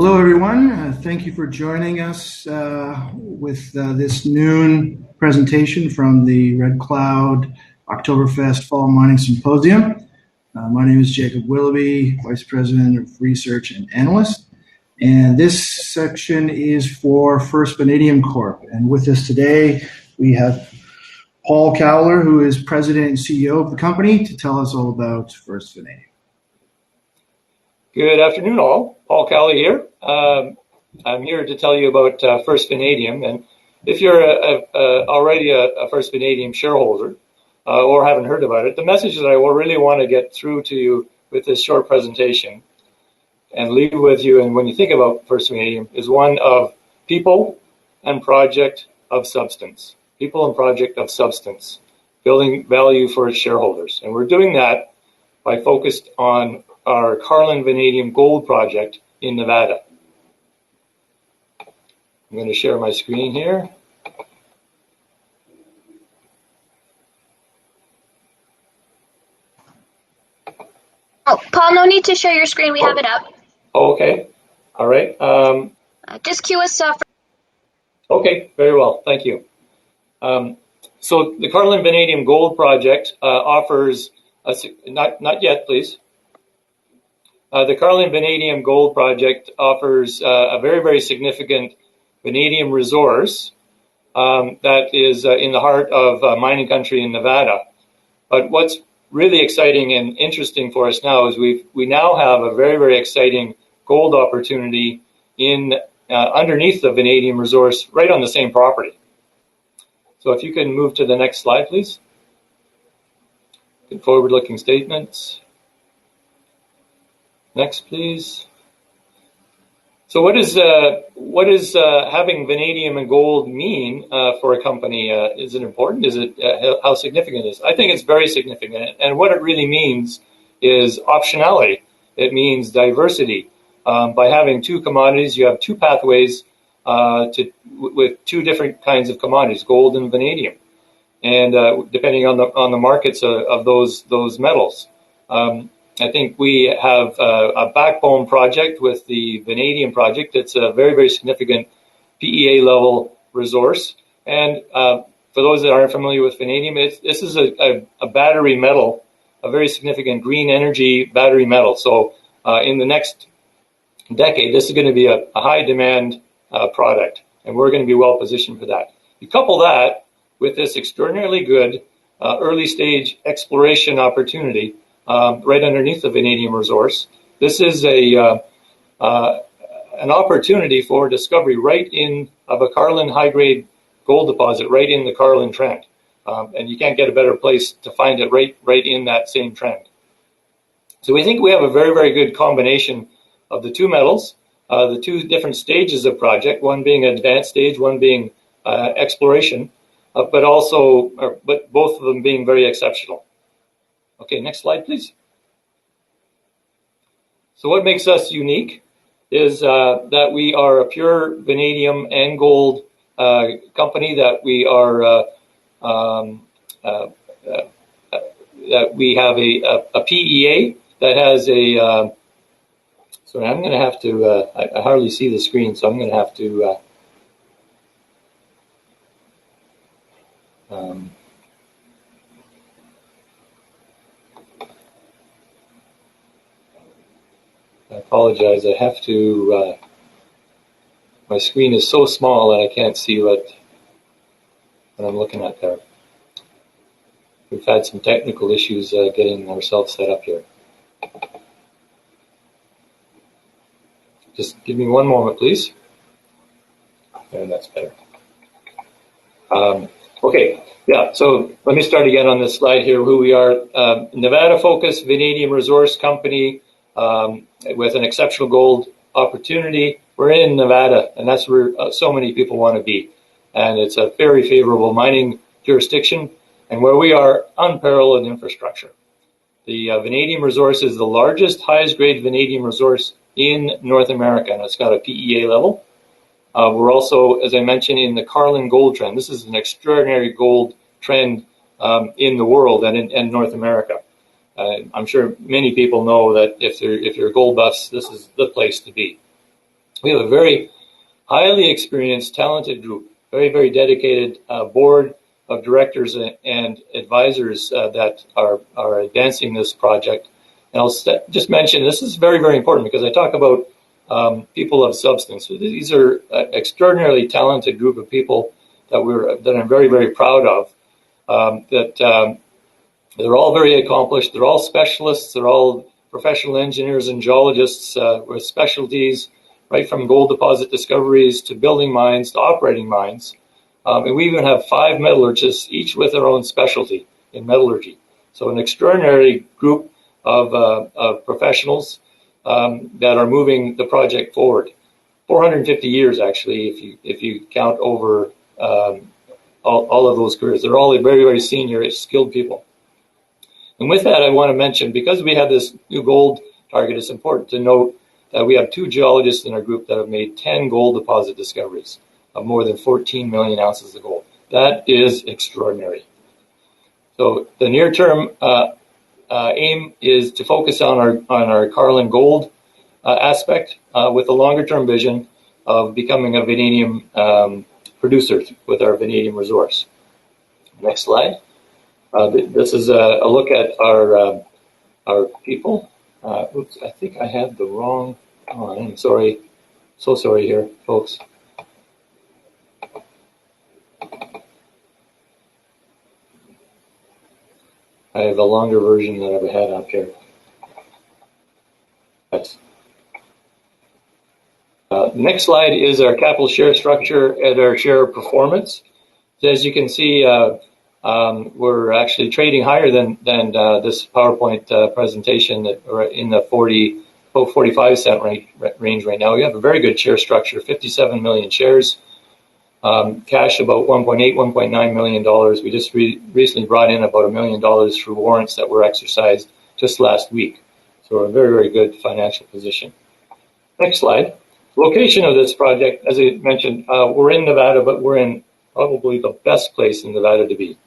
Hello, everyone. Thank you for joining us with this noon presentation from the Red Cloud Oktoberfest Fall Mining Symposium. My name is Jacob Willoughby, Vice President of Research and Analyst. And this section is for First Vanadium Corp. And with us today, we have Paul Cowley, who is President and CEO of the company, to tell us all about First Vanadium. Good afternoon, all. Paul Cowley here. I'm here to tell you about First Vanadium. And if you're already a First Vanadium shareholder or haven't heard about it, the message that I will really want to get through to you with this short presentation and leave with you, and when you think about First Vanadium, is one of people and project of substance. People and project of substance, building value for its shareholders. And we're doing that by focused on our Carlin Vanadium Gold project in Nevada. I'm going to share my screen here. Oh, Paul, no need to share your screen. We have it up. Oh, okay. All right. Just cue us off. Okay, very well. Thank you. So the Carlin Vanadium Gold project offers, not yet, please. The Carlin Vanadium Gold project offers a very, very significant vanadium resource that is in the heart of mining country in Nevada. But what's really exciting and interesting for us now is we now have a very, very exciting gold opportunity in underneath the vanadium resource right on the same property. So if you can move to the next slide, please. Good forward-looking statements. Next, please. So what does having vanadium and gold mean for a company? Is it important? Is it how significant it is? I think it's very significant. And what it really means is optionality. It means diversity. By having two commodities, you have two pathways with two different kinds of commodities, gold and vanadium, and depending on the markets of those metals. I think we have a backbone project with the vanadium project. It's a very, very significant PEA level resource. And for those that aren't familiar with vanadium, this is a battery metal, a very significant green energy battery metal. So in the next decade, this is going to be a high demand product, and we're going to be well positioned for that. You couple that with this extraordinarily good early stage exploration opportunity right underneath the vanadium resource. This is an opportunity for discovery right in of a Carlin high-grade gold deposit right in the Carlin trend, and you can't get a better place to find it right in that same trend. So we think we have a very, very good combination of the two metals, the two different stages of project, one being advanced stage, one being exploration, but both of them being very exceptional. Okay, next slide, please. So what makes us unique is that we are a pure vanadium and gold company, that we are that we have a PEA that has a sorry, I'm going to have to I hardly see the screen, so I'm going to have to I apologize. I have to. My screen is so small that I can't see what I'm looking at there. We've had some technical issues getting ourselves set up here. Just give me one moment, please. And that's better. Okay. Yeah. So let me start again on this slide here. Who we are: Nevada-focused vanadium resource company. With an exceptional gold opportunity. We're in Nevada, and that's where so many people want to be. And it's a very favorable mining jurisdiction, and where we are, unparalleled infrastructure. The vanadium resource is the largest, highest grade vanadium resource in North America, and it's got a PEA level. We're also, as I mentioned, in the Carlin gold trend. This is an extraordinary gold trend in the world and in North America. I'm sure many people know that if you're gold buffs, this is the place to be. We have a very highly experienced, talented group, very, very dedicated board of directors and advisors that are advancing this project. And I'll just mention, this is very, very important because I talk about people of substance. So these are an extraordinarily talented group of people that I'm very, very proud of. They're all very accomplished. They're all specialists. They're all professional engineers and geologists with specialties, right from gold deposit discoveries to building mines to operating mines. And we even have 5 metallurgists, each with their own specialty in metallurgy. So an extraordinary group of professionals that are moving the project forward. 450 years, actually, if you count over all of those careers. They're all very, very senior, skilled people. And with that, I want to mention, because we have this new gold target, it's important to note that we have 2 geologists in our group that have made 10 gold deposit discoveries of more than 14 million ounces of gold. That is extraordinary. So the near-term aim is to focus on our Carlin Gold aspect with a longer-term vision of becoming a vanadium producer with our vanadium resource. Next slide. This is a look at our people. Oops, I think I have the wrong. Oh, I'm sorry. So sorry here, folks. I have a longer version that I've had up here. Yes. Next slide is our capital share structure and our share performance. So as you can see, we're actually trading higher than this PowerPoint presentation that are in the 45 cent range right now. We have a very good share structure, 57 million shares, cash about $1.9 million. We just recently brought in about $1 million through warrants that were exercised just last week. So we're in a very, very good financial position. Next slide. Location of this project, as I mentioned, we're in Nevada, but we're in probably the best place in Nevada to be.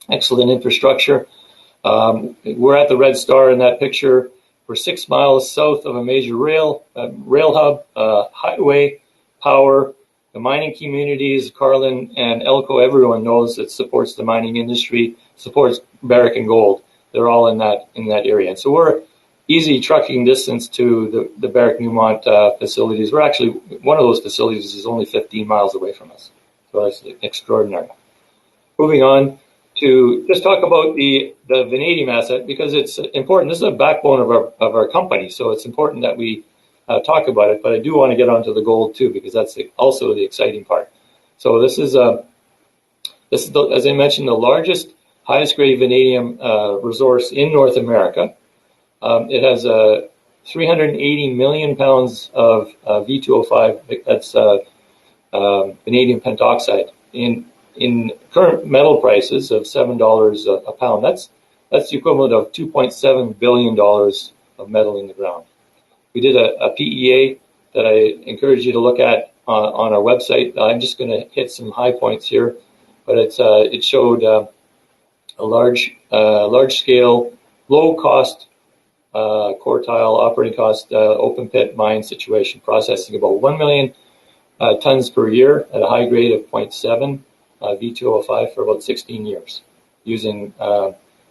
Excellent infrastructure. We're at the Red Star in that picture. We're 6 miles south of a major rail hub, highway, power. The mining communities, Carlin and Elko, everyone knows it supports the mining industry, supports Barrick and Gold. They're all in that area. And so we're easy trucking distance to the Barrick Newmont facilities. We're actually, one of those facilities is only 15 miles away from us. So that's extraordinary. Moving on to just talk about the vanadium asset, because it's important. This is a backbone of our company, so it's important that we talk about it. But I do want to get onto the gold too, because that's also the exciting part. So this is as I mentioned, the largest, highest grade vanadium resource in North America. It has 380 million pounds of V2O5. That's vanadium pentoxide in current metal prices of $7 a pound. That's the equivalent of $2.7 billion of metal in the ground. We did a PEA that I encourage you to look at on our website. I'm just going to hit some high points here, but it showed a large scale, low cost quartile operating cost open pit mine situation, processing about 1 million tons per year at a high grade of 0.7 V2O5 for about 16 years, using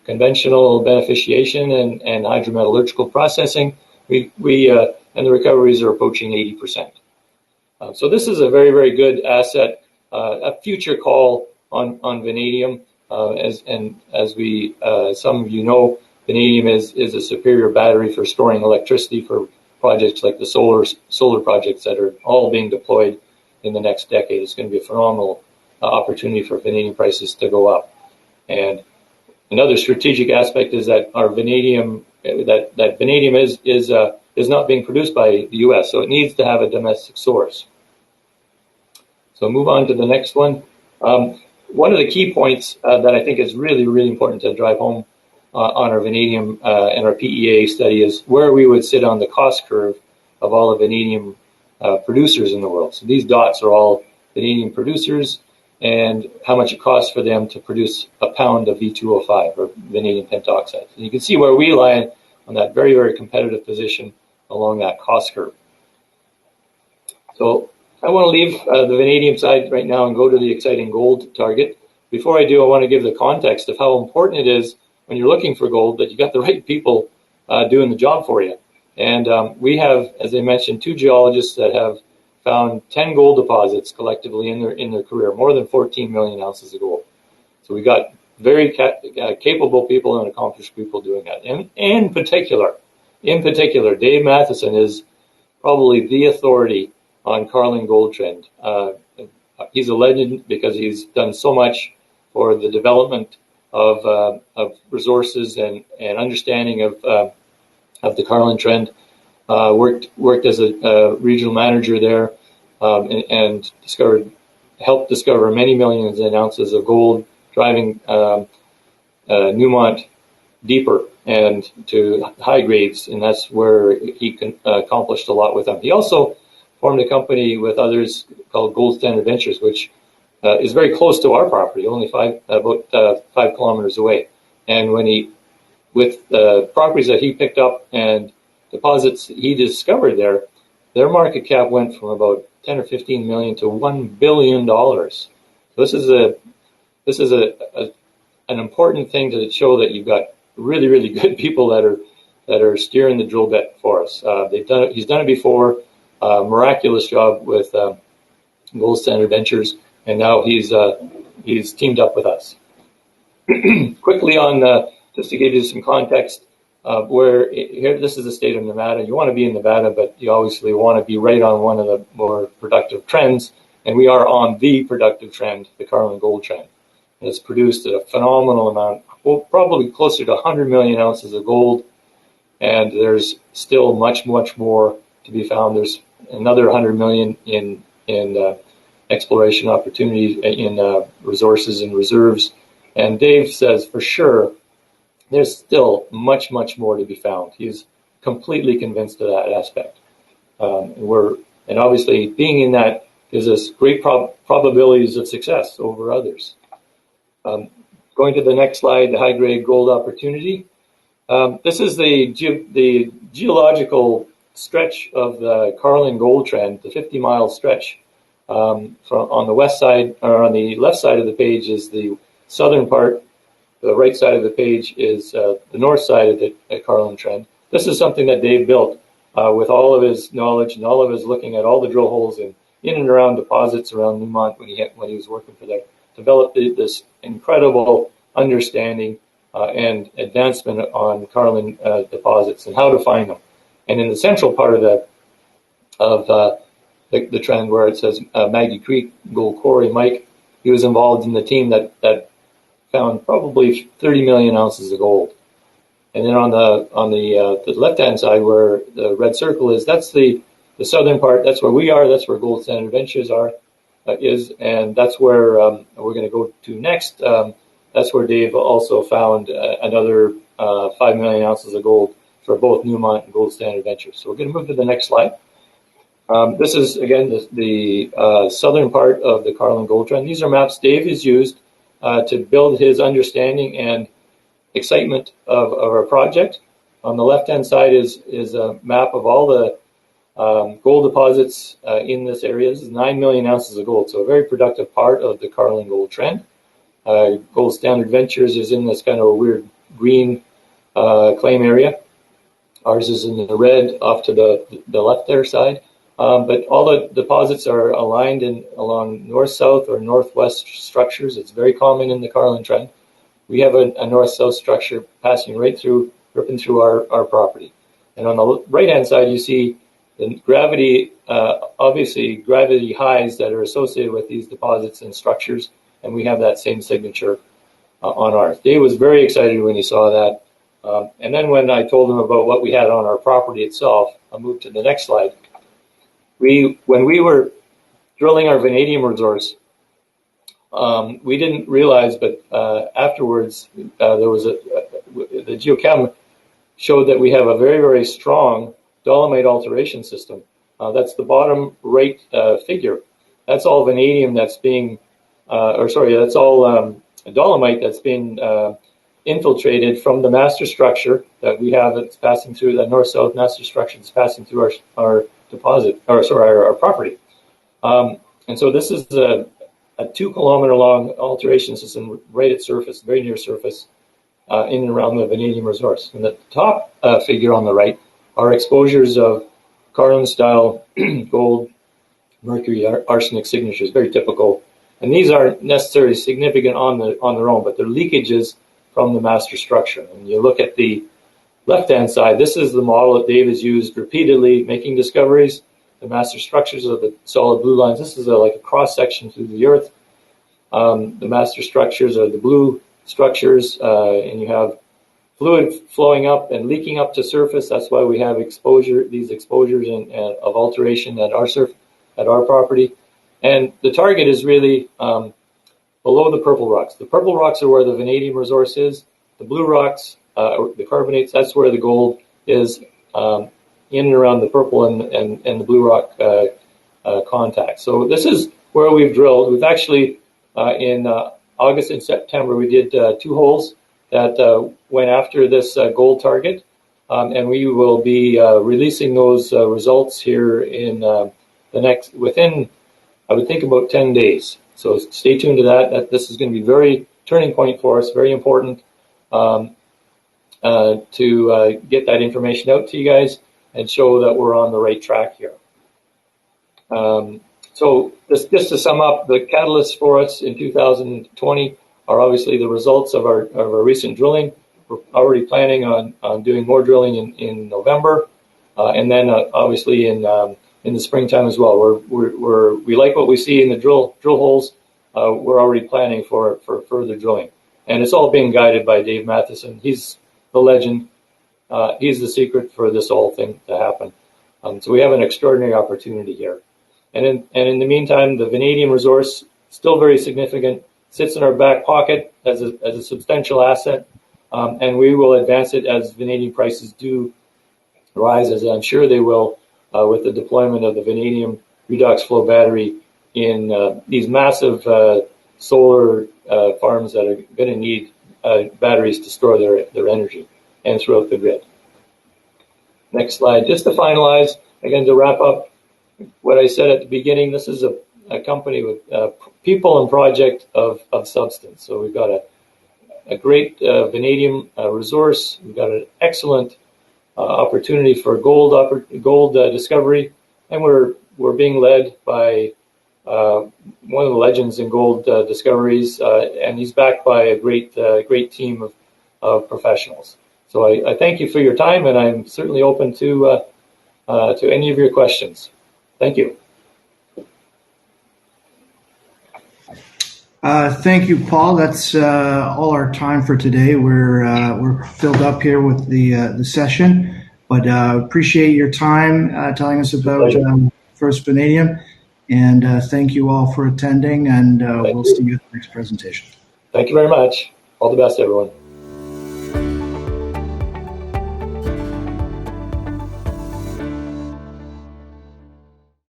conventional beneficiation and hydrometallurgical processing. And the recoveries are approaching 80%. So this is a very, very good asset, a future call on vanadium. As some of you know, vanadium is a superior battery for storing electricity for projects like the solar projects that are all being deployed in the next decade. It's going to be a phenomenal opportunity for vanadium prices to go up. And another strategic aspect is that our vanadium, that vanadium is not being produced by the U.S., so it needs to have a domestic source. So move on to the next one. One of the key points that I think is really, really important to drive home on our vanadium and our PEA study is where we would sit on the cost curve of all the vanadium producers in the world. So these dots are all vanadium producers and how much it costs for them to produce a pound of V2O5 or vanadium pentoxide. And you can see where we lie on that very, very competitive position along that cost curve. So I want to leave the vanadium side right now and go to the exciting gold target. Before I do, I want to give the context of how important it is when you're looking for gold that you got the right people doing the job for you. And we have, as I mentioned, 2 geologists that have found 10 gold deposits collectively in their career, more than 14 million ounces of gold. So we got very capable people and accomplished people doing that. And in particular, Dave Matheson is probably the authority on Carlin Gold Trend. He's a legend because he's done so much for the development of resources and understanding of the Carlin Trend. Worked as a regional manager there, and helped discover many millions of ounces of gold, driving Newmont deeper and to high grades, and that's where he accomplished a lot with them. He also formed a company with others called Gold Standard Ventures, which is very close to our property, only about 5 kilometers away. And with the properties that he picked up and deposits he discovered there, their market cap went from about 10 or 15 million to $1 billion. This is an important thing to show that you've got really, really good people that are steering the drill bit for us. He's done it before, miraculous job with Gold Standard Ventures, and now he's teamed up with us. Quickly on just to give you some context, where here this is the state of Nevada. You want to be in Nevada, but you obviously want to be right on one of the more productive trends, and we are on the productive trend, the Carlin Gold Trend. And it's produced a phenomenal amount, well, probably closer to 100 million ounces of gold, and there's still much, much more to be found. There's another 100 million in exploration opportunities, in resources and reserves. And Dave says for sure there's still much, much more to be found. He's completely convinced of that aspect. And obviously being in that gives us great probabilities of success over others. Going to the next slide, the high-grade gold opportunity. This is the geological stretch of the Carlin Gold Trend, the 50-mile stretch. On the west side, or on the left side of the page is the southern part. The right side of the page is the north side of the Carlin Trend. This is something that Dave built with all of his knowledge and all of his looking at all the drill holes in and around deposits around Newmont when he was working for them. Developed this incredible understanding and advancement on Carlin deposits and how to find them. And in the central part of the trend where it says Maggie Creek Gold Quarry, Mike, he was involved in the team that found probably 30 million ounces of gold. And then on the left-hand side where the red circle is, that's the southern part. That's where we are. That's where Gold Standard Ventures is, and that's where we're going to go to next. That's where Dave also found another 5 million ounces of gold for both Newmont and Gold Standard Ventures. So we're going to move to the next slide. This is, again, the southern part of the Carlin Gold Trend. These are maps Dave has used to build his understanding and excitement of our project. On the left-hand side is a map of all the gold deposits in this area. This is 9 million ounces of gold, so a very productive part of the Carlin Gold Trend. Gold Standard Ventures is in this kind of a weird green claim area. Ours is in the red off to the left there side. But all the deposits are aligned along north-south or northwest structures. It's very common in the Carlin Trend. We have a north-south structure passing ripping through our property. And on the right-hand side, you see the gravity, obviously gravity highs that are associated with these deposits and structures, and we have that same signature on ours. Dave was very excited when he saw that. And then when I told him about what we had on our property itself, I'll move to the next slide. When we were drilling our vanadium resource, we didn't realize, but afterwards there was the geochem showed that we have a very, very strong dolomite alteration system. That's the bottom right figure. That's all vanadium that's being, that's all dolomite that's been infiltrated from the master structure that we have that's passing through, the north-south master structure that's passing through our deposit, our property. And so this is a 2-kilometer long alteration system right at surface, very near surface, in and around the vanadium resource. And the top figure on the right are exposures of Carlin-style gold, mercury, arsenic signatures, very typical. And these aren't necessarily significant on their own, but they're leakages from the master structure. And you look at the left-hand side, this is the model that Dave has used repeatedly making discoveries. The master structures are the solid blue lines. This is like a cross-section through the Earth. The master structures are the blue structures, and you have fluid flowing up and leaking up to surface. That's why we have these exposures of alteration at our property. And the target is really below the purple rocks. The purple rocks are where the vanadium resource is. The blue rocks, the carbonates, that's where the gold is, in and around the purple and the blue rock contact. So this is where we've drilled. We've actually, in August and September, we did 2 holes that went after this gold target. And we will be releasing those results here in within, I would think, about 10 days. So stay tuned to that. This is going to be very turning point for us, very important to get that information out to you guys and show that we're on the right track here. So just to sum up, the catalysts for us in 2020 are obviously the results of our recent drilling. We're already planning on doing more drilling in November, and then obviously in the springtime as well. We like what we see in the drill holes. We're already planning for further drilling, and it's all being guided by Dave Matheson. He's the legend. He's the secret for this whole thing to happen. So we have an extraordinary opportunity here. And in the meantime, the vanadium resource, still very significant, sits in our back pocket as a substantial asset, and we will advance it as vanadium prices do rise, as I'm sure they will, with the deployment of the vanadium redox flow battery in these massive solar farms that are going to need batteries to store their energy and throughout the grid. Next slide. Just to finalize, again, to wrap up what I said at the beginning, this is a company with people and project of substance. So we've got a great vanadium resource. We've got an excellent opportunity for gold discovery, and we're being led by one of the legends in gold discoveries, and he's backed by a great team of professionals. So I thank you for your time, and I'm certainly open to any of your questions. Thank you. Thank you, Paul. That's all our time for today. We're filled up here with the session, but appreciate your time telling us about First Vanadium, and thank you all for attending. And we'll see you at the next presentation. Thank you very much. All the best, everyone.